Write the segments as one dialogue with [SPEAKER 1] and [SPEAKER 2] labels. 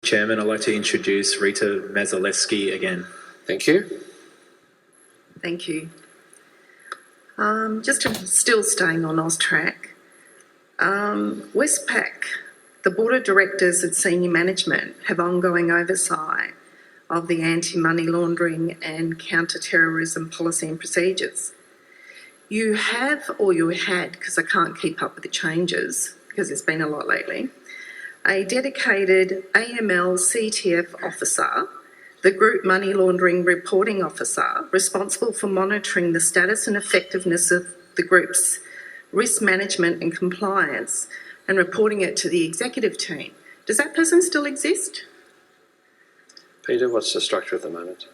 [SPEAKER 1] Chairman, I'd like to introduce Rita Mazalevskis again.
[SPEAKER 2] Thank you.
[SPEAKER 3] Thank you. Still staying on AUSTRAC. Westpac, the Board of Directors and Senior Management have ongoing oversight of the anti-money laundering and counter-terrorism policy and procedures. You have, or you had, because I can't keep up with the changes, because there's been a lot lately, a dedicated AML CTF officer, the Group Money Laundering Reporting Officer, responsible for monitoring the status and effectiveness of the group's risk management and compliance and reporting it to the executive team. Does that person still exist?
[SPEAKER 2] Peter, what's the structure at the moment?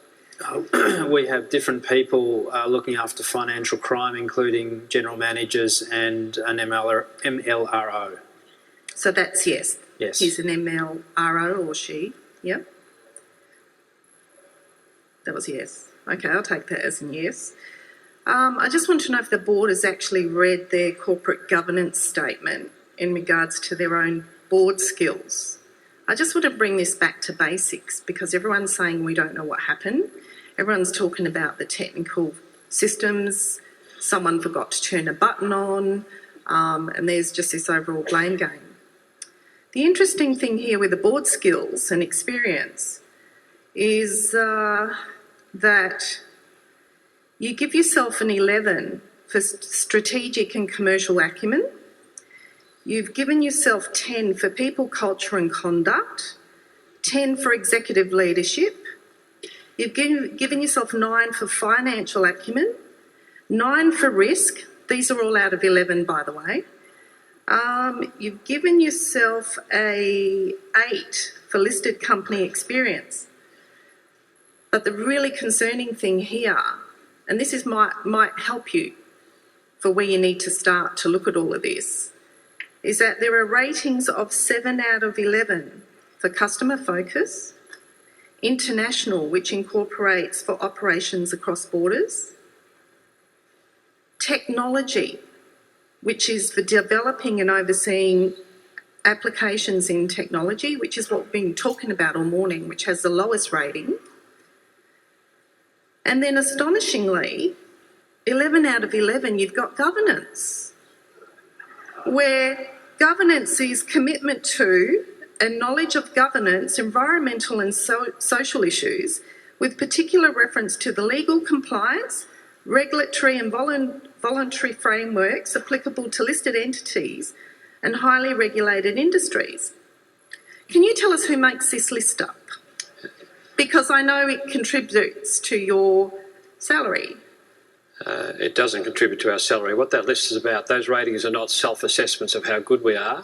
[SPEAKER 4] We have different people looking after financial crime, including general managers and an MLRO.
[SPEAKER 3] So that's yes.
[SPEAKER 4] Yes.
[SPEAKER 3] He's an MLRO or she. Yep. That was yes. Okay, I'll take that as a yes. I just want to know if the board has actually read their corporate governance statement in regards to their own board skills. I just want to bring this back to basics because everyone's saying we don't know what happened. Everyone's talking about the technical systems. Someone forgot to turn a button on, and there's just this overall blame game. The interesting thing here with the board skills and experience is that you give yourself an 11 for strategic and commercial acumen. You've given yourself 10 for people, culture and conduct, 10 for executive leadership. You've given yourself 9 for financial acumen, 9 for risk. These are all out of 11, by the way. You've given yourself a 8 for listed company experience. But the really concerning thing here, and this is might help you for where you need to start to look at all of this, is that there are ratings of 7 out of 11 for customer focus, international, which incorporates for operations across borders, technology, which is for developing and overseeing applications in technology, which is what we've been talking about all morning, which has the lowest rating. And then astonishingly, 11 out of 11, you've got governance, where governance is commitment to and knowledge of governance, environmental and social issues, with particular reference to the legal compliance, regulatory and voluntary frameworks applicable to listed entities and highly regulated industries. Can you tell us who makes this list up? Because I know it contributes to your salary.
[SPEAKER 2] It doesn't contribute to our salary. What that list is about, those ratings are not self-assessments of how good we are.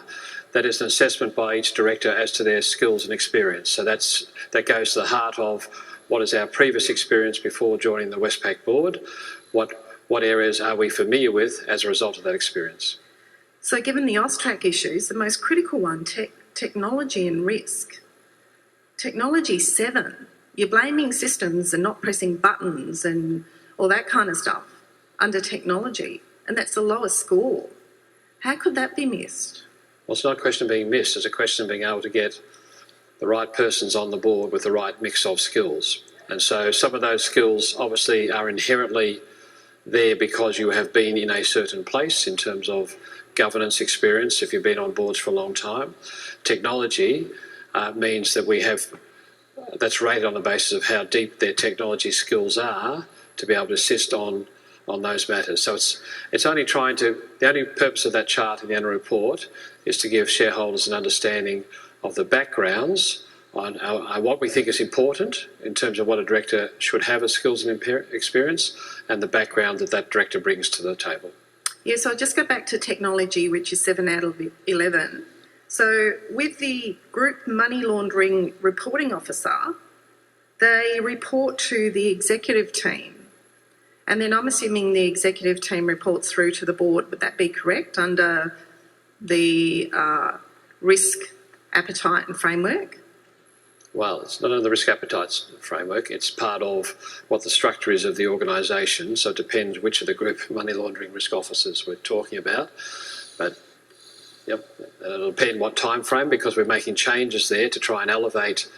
[SPEAKER 2] That is an assessment by each director as to their skills and experience. So that goes to the heart of what is our previous experience before joining the Westpac board, what areas are we familiar with as a result of that experience.
[SPEAKER 3] So given the AUSTRAC issues, the most critical one, technology and risk. Technology 7, you're blaming systems and not pressing buttons and all that kind of stuff under technology, and that's the lowest score. How could that be missed?
[SPEAKER 2] Well, it's not a question of being missed, it's a question of being able to get the right persons on the board with the right mix of skills. And so some of those skills obviously are inherently there because you have been in a certain place in terms of governance experience if you've been on boards for a long time. Technology means that we have, that's rated on the basis of how deep their technology skills are to be able to assist on those matters. So it's only the only purpose of that chart in the annual report is to give shareholders an understanding of the backgrounds on what we think is important in terms of what a director should have as skills and experience and the background that director brings to the table.
[SPEAKER 3] Yeah, so I'll just go back to technology, which is 7 out of 11. So with the Group Money Laundering Reporting Officer, they report to the executive team. And then I'm assuming the executive team reports through to the board. Would that be correct under the risk appetite and framework?
[SPEAKER 2] Well, it's not under the risk appetite framework. It's part of what the structure is of the organisation. So it depends which of the group money laundering risk officers we're talking about. But Yep. It'll depend what time frame, because we're making changes there to try and elevate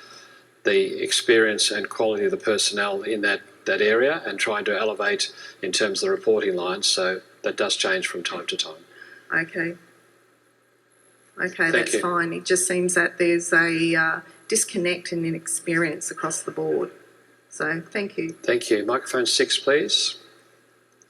[SPEAKER 2] the experience and quality of the personnel in that area, and trying to elevate in terms of the reporting lines. So that does change from time to time.
[SPEAKER 3] Okay. Okay,
[SPEAKER 2] Thank
[SPEAKER 3] that's
[SPEAKER 2] you.
[SPEAKER 3] fine. It just seems that there's a disconnect in experience across the board. So thank you.
[SPEAKER 2] Thank you. Microphone 6, please.